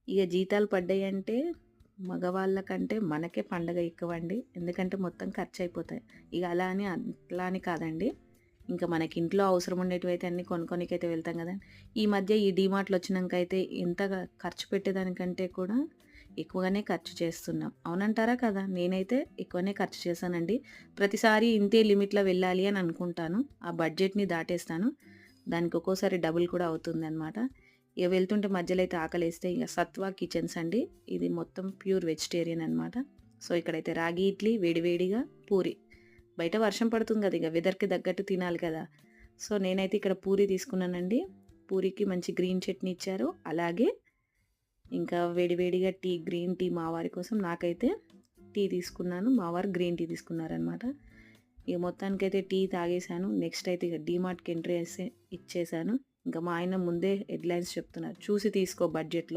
ఇక జీతాలు పడ్డాయంటే మగవాళ్ళకంటే మనకే పండగ ఎక్కువండి. ఎందుకంటే మొత్తం ఖర్చయిపోతాయి. ఇక అట్లా అని కాదండి. ఇంకా మనకి ఇంట్లో అవసరం ఉండేటివైతే అన్నీ కొనుక్కోనికైతే వెళ్తాం గదా! ఈ మధ్య ఈ డీమార్ట్‌లొచ్చినంకైతే ఎంతగా ఖర్చు పెట్టేదానికంటే కూడా ఎక్కువగానే ఖర్చు చేస్తున్నాం. అవునంటారా కదా? నేనైతే ఎక్కువనే ఖర్చు చేశానండి. ప్రతిసారి ఇంతే లిమిట్‌లో వెళ్ళాలి అని అనుకుంటాను. ఆ బడ్జెట్‌ని దాటేస్తాను. దానికి ఒక్కోసారి డబుల్ కూడా అవుతుందనమాట. ఇక వెళ్తుంటే మధ్యలో అయితే ఆకలేస్తే ఇక సత్వ కిచెన్స్ అండి. ఇది మొత్తం ప్యూర్ వెజిటేరియన్ అనమాట. సో, ఇక్కడైతే రాగి ఇడ్లీ వేడివేడిగా పూరి. బయట వర్షం పడుతుంది కదా! ఇక వెదర్‌కి తగ్గట్టు తినాలి కదా! సో, నేనైతే ఇక్కడ పూరి తీసుకున్నానండి. పూరికి మంచి గ్రీన్ చట్నీ ఇచ్చారు. అలాగే ఇంకా వేడివేడిగా గ్రీన్ టీ మా వారి కోసం, నాకైతే టీ తీసుకున్నాను. మా వారు గ్రీన్ టీ తీసుకున్నారనమాట. ఇక మొత్తానికైతే టీ తాగేసాను. నెక్స్ట్ అయితే ఇక డీమార్ట్‌కి ఎంట్రీ ఇచ్చేసాను. ఇంకా మా ఆయన ముందే హెడ్‌లైన్స్ చెప్తున్నారు. చూసి తీసుకో బడ్జెట్‌లో